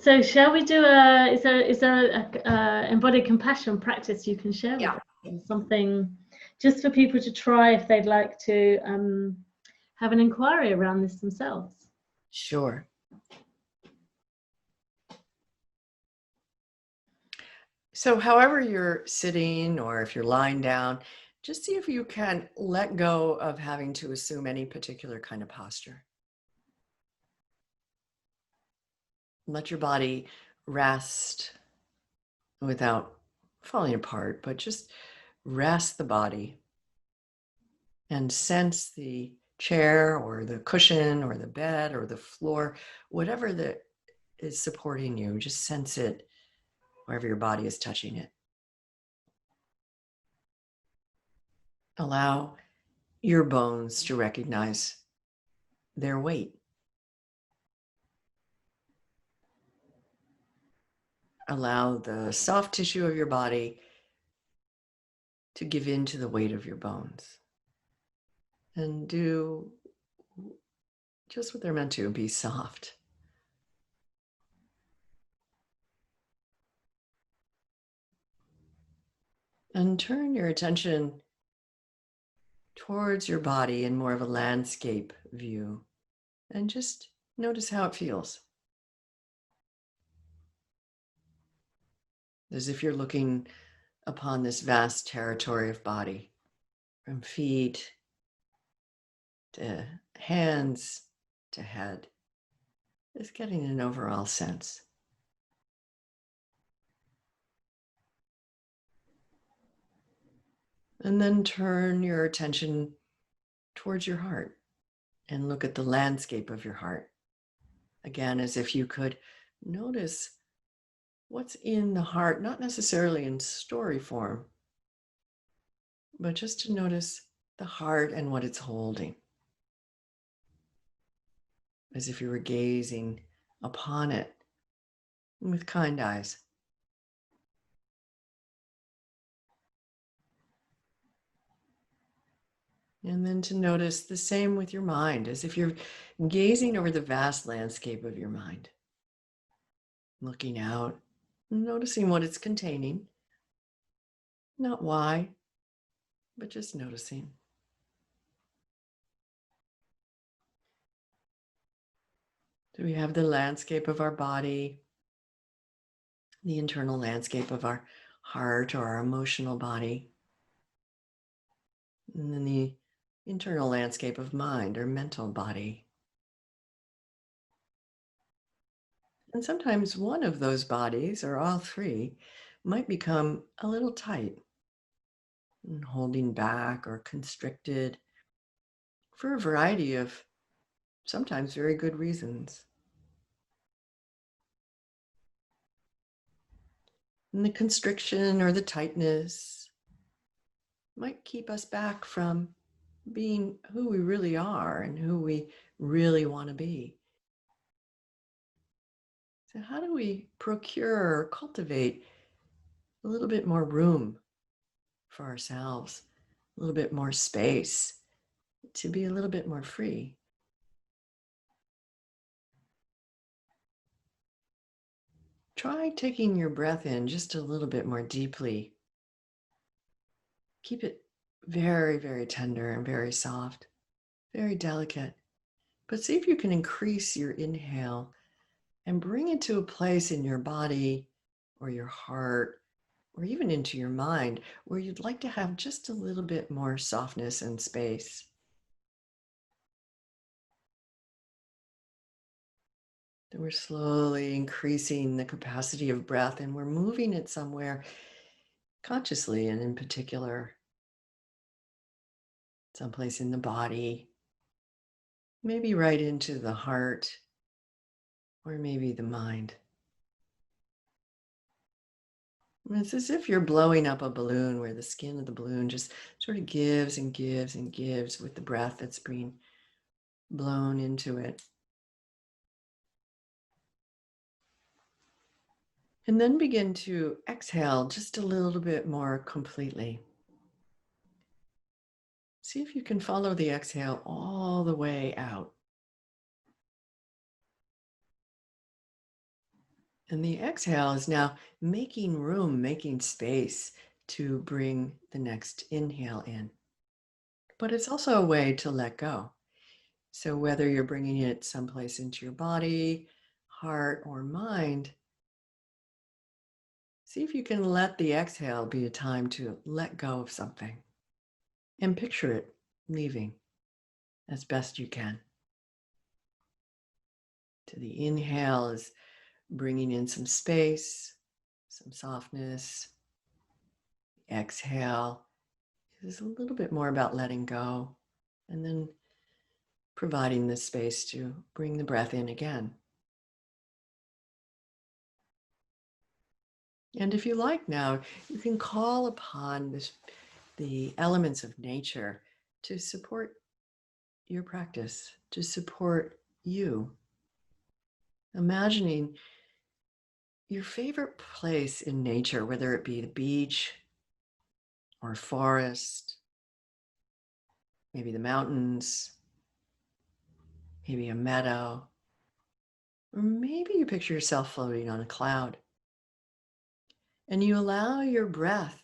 So shall we do is there a embodied compassion practice you can share with us? Or something just for people to try if they'd like to have an inquiry around this themselves? Sure. So however you're sitting, or if you're lying down, just see if you can let go of having to assume any particular kind of posture. Let your body rest without falling apart, but just rest the body and sense the chair or the cushion or the bed or the floor, whatever that is supporting you, just sense it wherever your body is touching it. Allow your bones to recognize their weight. Allow the soft tissue of your body to give in to the weight of your bones. And do just what they're meant to, be soft. And turn your attention towards your body in more of a landscape view. And just notice how it feels. As if you're looking upon this vast territory of body, from feet to hands to head, just getting an overall sense. And then turn your attention towards your heart and look at the landscape of your heart. Again, as if you could notice what's in the heart, not necessarily in story form, but just to notice the heart and what it's holding. As if you were gazing upon it with kind eyes. And then to notice the same with your mind, as if you're gazing over the vast landscape of your mind. Looking out, noticing what it's containing. Not why, but just noticing. So we have the landscape of our body, the internal landscape of our heart or our emotional body, and then the internal landscape of mind or mental body. And sometimes one of those bodies, or all three, might become a little tight and holding back or constricted for a variety of sometimes very good reasons. And the constriction or the tightness might keep us back from being who we really are and who we really want to be. So how do we procure or cultivate a little bit more room for ourselves, a little bit more space to be a little bit more free? Try taking your breath in just a little bit more deeply. Keep it very, very tender and very soft, very delicate. But see if you can increase your inhale and bring it to a place in your body or your heart or even into your mind where you'd like to have just a little bit more softness and space. Then we're slowly increasing the capacity of breath, and we're moving it somewhere consciously, and in particular, someplace in the body, maybe right into the heart, or maybe the mind. It's as if you're blowing up a balloon where the skin of the balloon just sort of gives and gives and gives with the breath that's being blown into it. And then begin to exhale just a little bit more completely. See if you can follow the exhale all the way out. And the exhale is now making room, making space to bring the next inhale in. But it's also a way to let go. So whether you're bringing it someplace into your body, heart, or mind, see if you can let the exhale be a time to let go of something and picture it leaving as best you can. So the inhale is bringing in some space, some softness. The exhale is a little bit more about letting go and then providing the space to bring the breath in again. And if you like now, you can call upon the elements of nature to support your practice, to support you. Imagining your favorite place in nature, whether it be the beach or a forest, maybe the mountains, maybe a meadow, or maybe you picture yourself floating on a cloud. And you allow your breath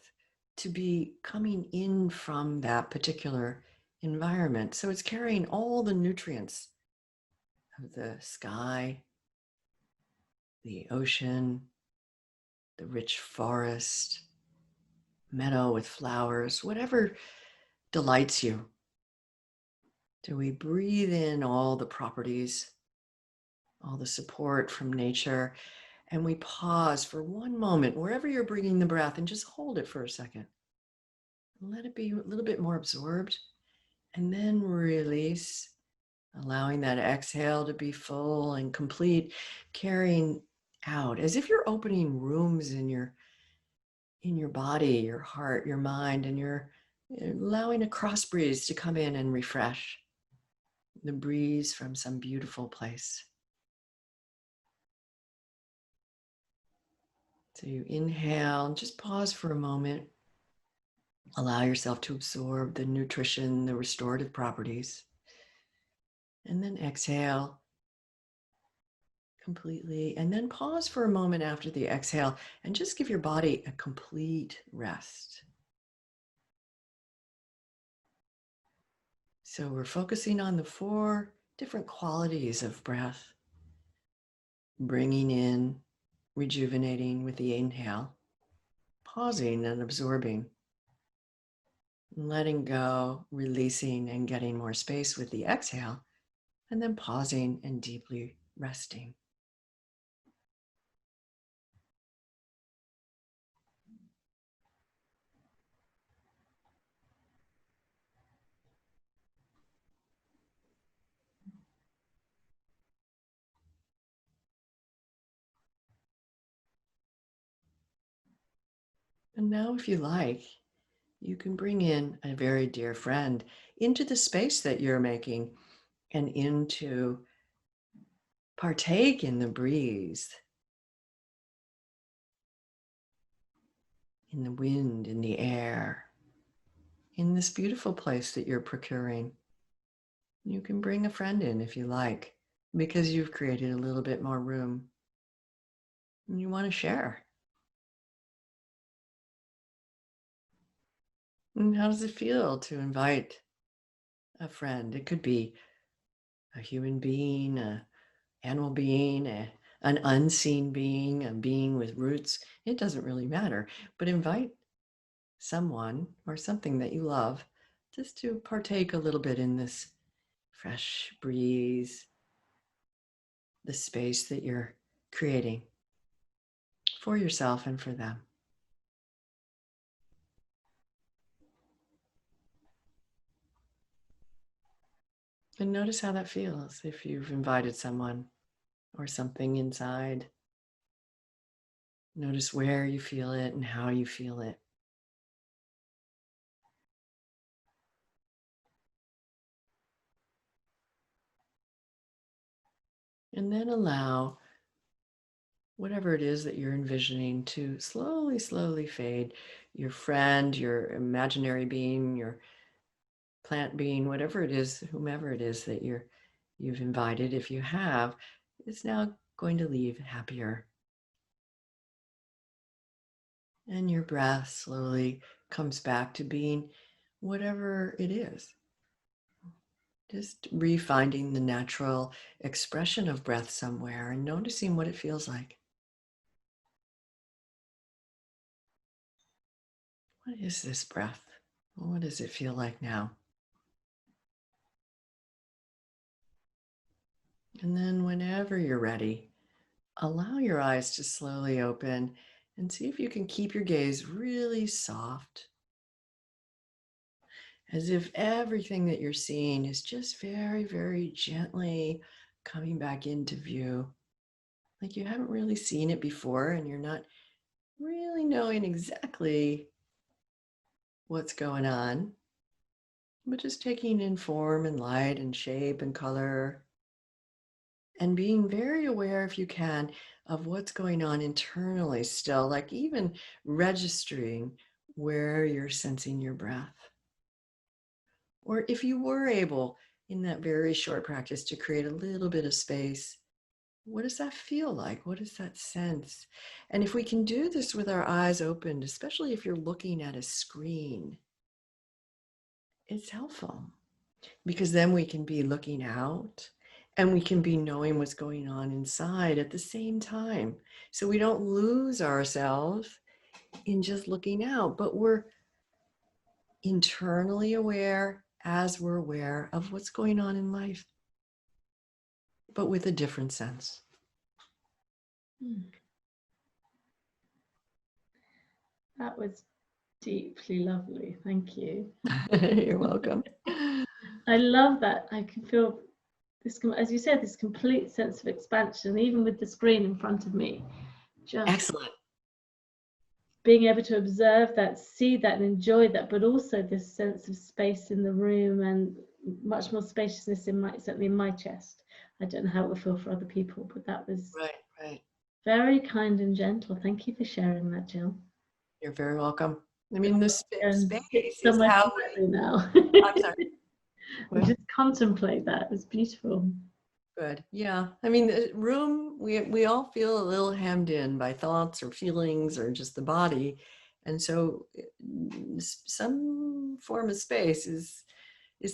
to be coming in from that particular environment. So it's carrying all the nutrients of the sky, the ocean, the rich forest, meadow with flowers, whatever delights you. So we breathe in all the properties, all the support from nature, and we pause for one moment, wherever you're bringing the breath, and just hold it for a second. Let it be a little bit more absorbed, and then release, allowing that exhale to be full and complete, carrying out as if you're opening rooms in your body, your heart, your mind, and you're allowing a cross breeze to come in and refresh the breeze from some beautiful place. So you inhale, just pause for a moment. Allow yourself to absorb the nutrition, the restorative properties. And then exhale completely. And then pause for a moment after the exhale and just give your body a complete rest. So we're focusing on the 4 different qualities of breath. Bringing in, rejuvenating with the inhale, pausing and absorbing, letting go, releasing and getting more space with the exhale, and then pausing and deeply resting. And now, if you like, you can bring in a very dear friend into the space that you're making and into partake in the breeze, in the wind, in the air, in this beautiful place that you're procuring. You can bring a friend in if you like, because you've created a little bit more room and you want to share. And how does it feel to invite a friend? It could be a human being, an animal being, an unseen being, a being with roots. It doesn't really matter, but invite someone or something that you love just to partake a little bit in this fresh breeze, the space that you're creating for yourself and for them. And notice how that feels if you've invited someone or something inside. Notice where you feel it and how you feel it. And then allow whatever it is that you're envisioning to slowly, slowly fade. Your friend, your imaginary being, your plant being, whatever it is, whomever it is that you've invited, if you have, is now going to leave happier, And your breath slowly comes back to being whatever it is. Just refinding the natural expression of breath somewhere and noticing what it feels like. What is this breath? What does it feel like now? And then whenever you're ready, allow your eyes to slowly open and see if you can keep your gaze really soft, as if everything that you're seeing is just very, very gently coming back into view. Like you haven't really seen it before and you're not really knowing exactly what's going on, but just taking in form and light and shape and color and being very aware, if you can, of what's going on internally still, like even registering where you're sensing your breath. Or if you were able in that very short practice to create a little bit of space, what does that feel like? What is that sense? And if we can do this with our eyes opened, especially if you're looking at a screen, it's helpful because then we can be looking out and we can be knowing what's going on inside at the same time. So we don't lose ourselves in just looking out, but we're internally aware as we're aware of what's going on in life, but with a different sense. That was deeply lovely. Thank you. You're welcome. I love that. I can feel this, as you said, this complete sense of expansion, even with the screen in front of me. Just excellent. Being able to observe that, see that, and enjoy that, but also this sense of space in the room and much more spaciousness certainly in my chest. I don't know how it will feel for other people, but that was right. Very kind and gentle. Thank you for sharing that, Jill. You're very welcome. I mean, this space is somewhere how now. I'm sorry. Just contemplate that. It's beautiful. Good. Yeah. I mean, the room, we all feel a little hemmed in by thoughts or feelings or just the body. And so some form of space is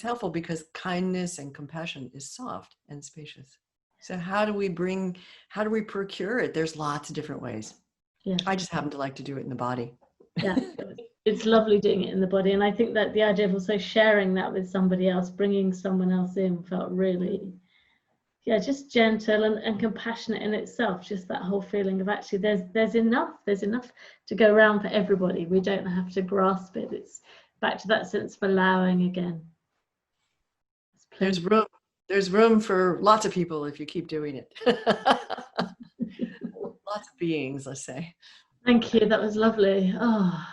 helpful because kindness and compassion is soft and spacious. So how do we procure it? There's lots of different ways. Yeah. I just happen to like to do it in the body. Yeah. It's lovely doing it in the body. And I think that the idea of also sharing that with somebody else, bringing someone else in, felt really, just gentle and compassionate in itself. Just that whole feeling of actually there's enough to go around for everybody. We don't have to grasp it. It's back to that sense of allowing again. There's room for lots of people if you keep doing it. Lots of beings, let's say. Thank you. That was lovely. Oh,